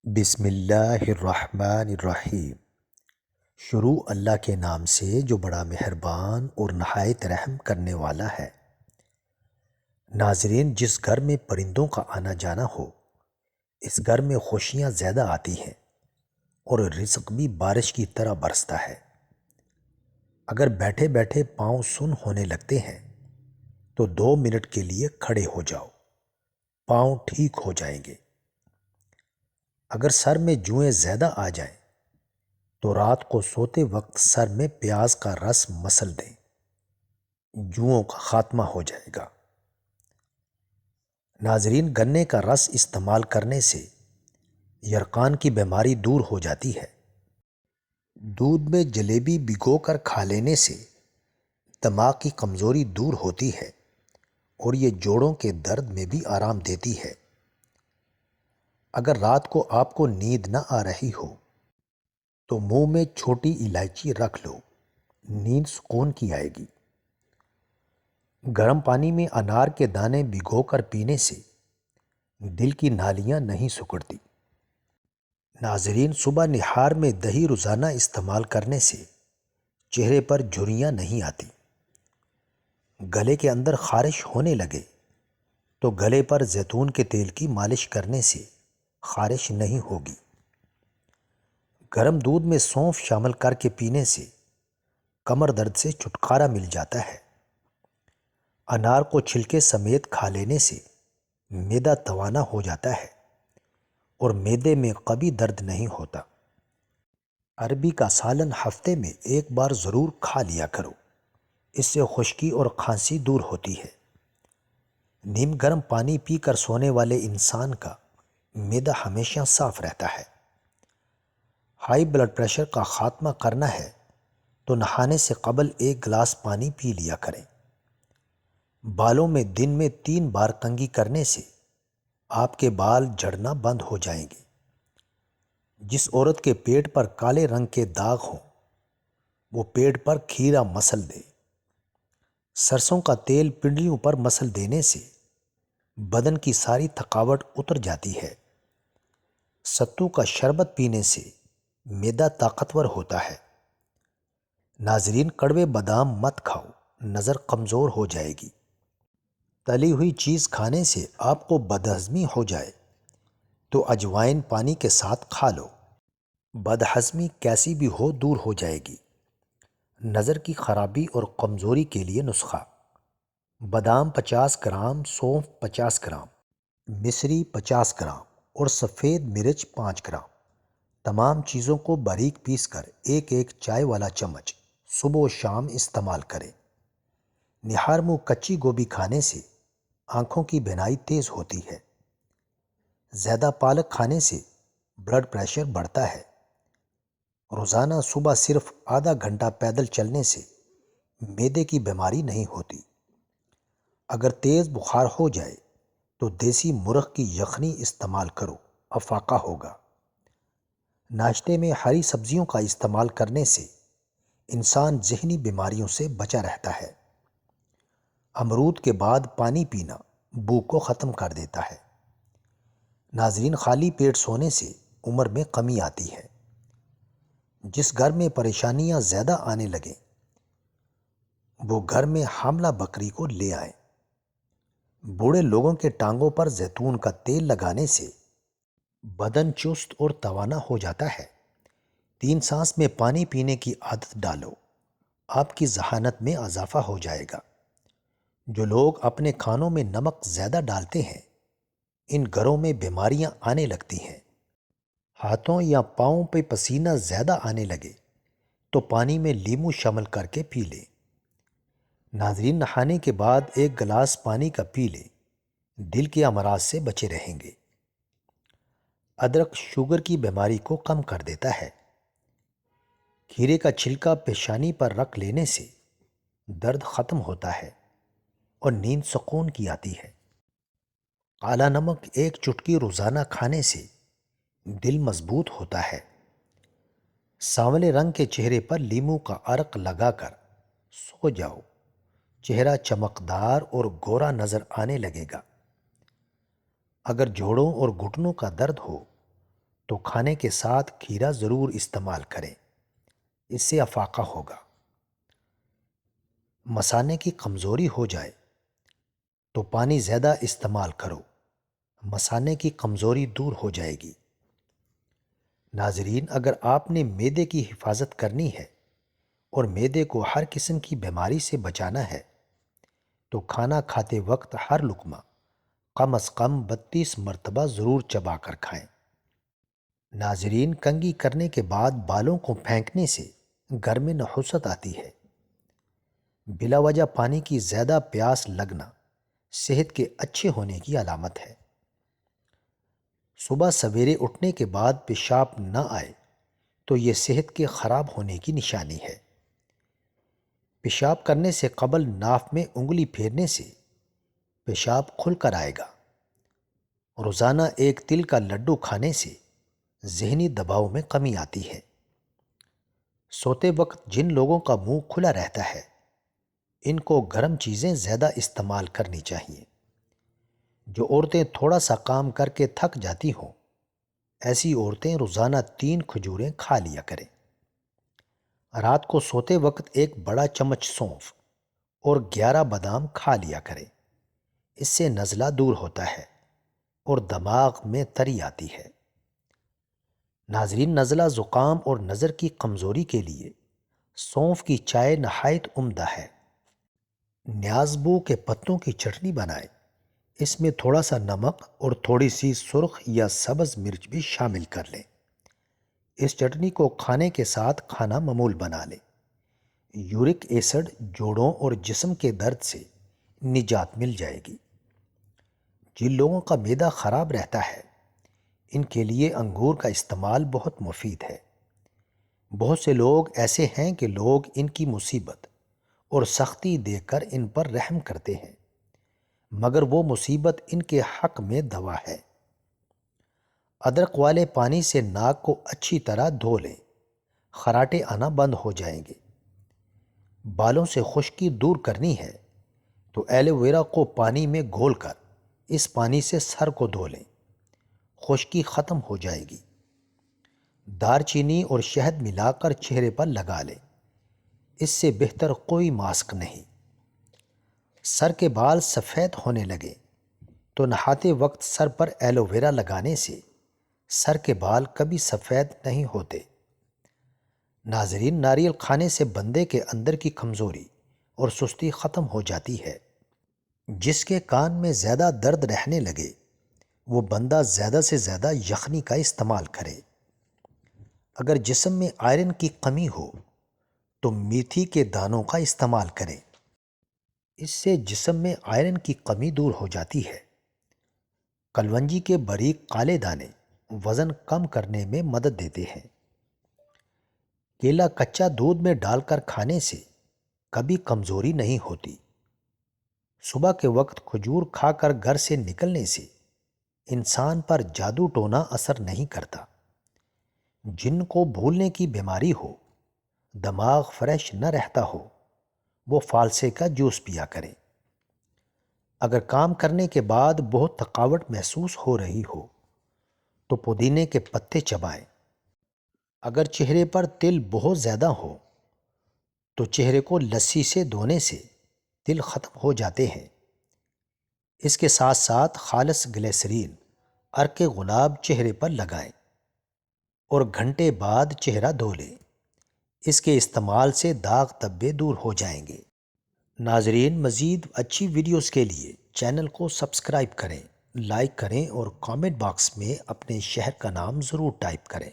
بسم اللہ الرحمن الرحیم۔ شروع اللہ کے نام سے جو بڑا مہربان اور نہایت رحم کرنے والا ہے۔ ناظرین، جس گھر میں پرندوں کا آنا جانا ہو اس گھر میں خوشیاں زیادہ آتی ہیں اور رزق بھی بارش کی طرح برستا ہے۔ اگر بیٹھے بیٹھے پاؤں سن ہونے لگتے ہیں تو 2 منٹ کے لیے کھڑے ہو جاؤ، پاؤں ٹھیک ہو جائیں گے۔ اگر سر میں جوئیں زیادہ آ جائیں تو رات کو سوتے وقت سر میں پیاز کا رس مسل دیں، جوؤں کا خاتمہ ہو جائے گا۔ ناظرین، گنے کا رس استعمال کرنے سے یرقان کی بیماری دور ہو جاتی ہے۔ دودھ میں جلیبی بھگو کر کھا لینے سے دماغ کی کمزوری دور ہوتی ہے اور یہ جوڑوں کے درد میں بھی آرام دیتی ہے۔ اگر رات کو آپ کو نیند نہ آ رہی ہو تو منہ میں چھوٹی الائچی رکھ لو، نیند سکون کی آئے گی۔ گرم پانی میں انار کے دانے بھگو کر پینے سے دل کی نالیاں نہیں سکڑتی۔ ناظرین، صبح نہار میں دہی روزانہ استعمال کرنے سے چہرے پر جھریاں نہیں آتی۔ گلے کے اندر خارش ہونے لگے تو گلے پر زیتون کے تیل کی مالش کرنے سے خارش نہیں ہوگی۔ گرم دودھ میں سونف شامل کر کے پینے سے کمر درد سے چھٹکارا مل جاتا ہے۔ انار کو چھلکے سمیت کھا لینے سے معدہ توانا ہو جاتا ہے اور معدے میں کبھی درد نہیں ہوتا۔ عربی کا سالن ہفتے میں ایک بار ضرور کھا لیا کرو، اس سے خشکی اور کھانسی دور ہوتی ہے۔ نیم گرم پانی پی کر سونے والے انسان کا معدہ ہمیشہ صاف رہتا ہے۔ ہائی بلڈ پریشر کا خاتمہ کرنا ہے تو نہانے سے قبل 1 گلاس پانی پی لیا کریں۔ بالوں میں دن میں 3 بار کنگھی کرنے سے آپ کے بال جھڑنا بند ہو جائیں گے۔ جس عورت کے پیٹ پر کالے رنگ کے داغ ہوں وہ پیٹ پر کھیرا مسل دے۔ سرسوں کا تیل پنڈلیوں پر مسل دینے سے بدن کی ساری تھکاوٹ اتر جاتی ہے۔ ستو کا شربت پینے سے معدہ طاقتور ہوتا ہے۔ ناظرین، کڑوے بادام مت کھاؤ، نظر کمزور ہو جائے گی۔ تلی ہوئی چیز کھانے سے آپ کو بدہضمی ہو جائے تو اجوائن پانی کے ساتھ کھا لو، بدہضمی کیسی بھی ہو دور ہو جائے گی۔ نظر کی خرابی اور کمزوری کے لیے نسخہ: بادام 50 گرام، سونف 50 گرام، مصری 50 گرام اور سفید مرچ 5 گرام۔ تمام چیزوں کو باریک پیس کر ایک چائے والا چمچ صبح و شام استعمال کریں۔ نہار منہ کچی گوبھی کھانے سے آنکھوں کی بینائی تیز ہوتی ہے۔ زیادہ پالک کھانے سے بلڈ پریشر بڑھتا ہے۔ روزانہ صبح صرف آدھا گھنٹہ پیدل چلنے سے معدے کی بیماری نہیں ہوتی۔ اگر تیز بخار ہو جائے تو دیسی مرغ کی یخنی استعمال کرو، افاقہ ہوگا۔ ناشتے میں ہری سبزیوں کا استعمال کرنے سے انسان ذہنی بیماریوں سے بچا رہتا ہے۔ امرود کے بعد پانی پینا بھوک کو ختم کر دیتا ہے۔ ناظرین، خالی پیٹ سونے سے عمر میں کمی آتی ہے۔ جس گھر میں پریشانیاں زیادہ آنے لگیں وہ گھر میں حاملہ بکری کو لے آئیں۔ بوڑھے لوگوں کے ٹانگوں پر زیتون کا تیل لگانے سے بدن چست اور توانا ہو جاتا ہے۔ 3 سانس میں پانی پینے کی عادت ڈالو، آپ کی ذہانت میں اضافہ ہو جائے گا۔ جو لوگ اپنے کھانوں میں نمک زیادہ ڈالتے ہیں ان گھروں میں بیماریاں آنے لگتی ہیں۔ ہاتھوں یا پاؤں پہ پسینہ زیادہ آنے لگے تو پانی میں لیموں شامل کر کے پی لیں۔ ناظرین، نہانے کے بعد 1 گلاس پانی کا پی لیں، دل کے امراض سے بچے رہیں گے۔ ادرک شوگر کی بیماری کو کم کر دیتا ہے۔ کھیرے کا چھلکا پیشانی پر رکھ لینے سے درد ختم ہوتا ہے اور نیند سکون کی آتی ہے۔ کالا نمک 1 چٹکی روزانہ کھانے سے دل مضبوط ہوتا ہے۔ سانولے رنگ کے چہرے پر لیموں کا عرق لگا کر سو جاؤ، چہرہ چمکدار اور گورا نظر آنے لگے گا۔ اگر جوڑوں اور گھٹنوں کا درد ہو تو کھانے کے ساتھ کھیرا ضرور استعمال کریں، اس سے افاقہ ہوگا۔ مثانے کی کمزوری ہو جائے تو پانی زیادہ استعمال کرو، مثانے کی کمزوری دور ہو جائے گی۔ ناظرین، اگر آپ نے معدے کی حفاظت کرنی ہے اور معدے کو ہر قسم کی بیماری سے بچانا ہے تو کھانا کھاتے وقت ہر لقمہ کم از کم 32 مرتبہ ضرور چبا کر کھائیں۔ ناظرین، کنگھی کرنے کے بعد بالوں کو پھینکنے سے گھر میں نحوست آتی ہے۔ بلا وجہ پانی کی زیادہ پیاس لگنا صحت کے اچھے ہونے کی علامت ہے۔ صبح سویرے اٹھنے کے بعد پیشاب نہ آئے تو یہ صحت کے خراب ہونے کی نشانی ہے۔ پیشاب کرنے سے قبل ناف میں انگلی پھیرنے سے پیشاب کھل کر آئے گا۔ روزانہ ایک تل کا لڈو کھانے سے ذہنی دباؤ میں کمی آتی ہے۔ سوتے وقت جن لوگوں کا منہ کھلا رہتا ہے ان کو گرم چیزیں زیادہ استعمال کرنی چاہیے۔ جو عورتیں تھوڑا سا کام کر کے تھک جاتی ہوں، ایسی عورتیں روزانہ 3 کھجوریں کھا لیا کریں۔ رات کو سوتے وقت ایک بڑا چمچ سونف اور 11 بادام کھا لیا کریں۔ اس سے نزلہ دور ہوتا ہے اور دماغ میں تری آتی ہے۔ ناظرین، نزلہ، زکام اور نظر کی کمزوری کے لیے سونف کی چائے نہایت عمدہ ہے۔ نیازبو کے پتوں کی چٹنی بنائیں، اس میں تھوڑا سا نمک اور تھوڑی سی سرخ یا سبز مرچ بھی شامل کر لیں۔ اس چٹنی کو کھانے کے ساتھ کھانا معمول بنا لیں۔ یورک ایسڈ، جوڑوں اور جسم کے درد سے نجات مل جائے گی۔ جن لوگوں کا معدہ خراب رہتا ہے ان کے لیے انگور کا استعمال بہت مفید ہے۔ بہت سے لوگ ایسے ہیں کہ لوگ ان کی مصیبت اور سختی دیکھ کر ان پر رحم کرتے ہیں، مگر وہ مصیبت ان کے حق میں دوا ہے۔ ادرک والے پانی سے ناک کو اچھی طرح دھو لیں، خراٹے آنا بند ہو جائیں گے۔ بالوں سے خشکی دور کرنی ہے تو ایلو ویرا کو پانی میں گھول کر اس پانی سے سر کو دھو لیں، خشکی ختم ہو جائے گی۔ دار چینی اور شہد ملا کر چہرے پر لگا لیں، اس سے بہتر کوئی ماسک نہیں۔ سر کے بال سفید ہونے لگے تو نہاتے وقت سر پر ایلو ویرا لگانے سے سر کے بال کبھی سفید نہیں ہوتے۔ ناظرین، ناریل کھانے سے بندے کے اندر کی کمزوری اور سستی ختم ہو جاتی ہے۔ جس کے کان میں زیادہ درد رہنے لگے وہ بندہ زیادہ سے زیادہ یخنی کا استعمال کرے۔ اگر جسم میں آئرن کی کمی ہو تو میتھی کے دانوں کا استعمال کریں، اس سے جسم میں آئرن کی کمی دور ہو جاتی ہے۔ کلونجی کے باریک کالے دانے وزن کم کرنے میں مدد دیتے ہیں۔ کیلا کچا دودھ میں ڈال کر کھانے سے کبھی کمزوری نہیں ہوتی۔ صبح کے وقت کھجور کھا کر گھر سے نکلنے سے انسان پر جادو ٹونا اثر نہیں کرتا۔ جن کو بھولنے کی بیماری ہو، دماغ فریش نہ رہتا ہو، وہ فالسے کا جوس پیا کریں۔ اگر کام کرنے کے بعد بہت تھکاوٹ محسوس ہو رہی ہو تو پودینے کے پتے چبائیں۔ اگر چہرے پر تل بہت زیادہ ہو تو چہرے کو لسی سے دھونے سے تل ختم ہو جاتے ہیں۔ اس کے ساتھ ساتھ خالص گلیسرین عرق گلاب چہرے پر لگائیں اور گھنٹے بعد چہرہ دھو لیں۔ اس کے استعمال سے داغ دھبے دور ہو جائیں گے۔ ناظرین، مزید اچھی ویڈیوز کے لیے چینل کو سبسکرائب کریں، لائک کریں اور کامنٹ باکس میں اپنے شہر کا نام ضرور ٹائپ کریں۔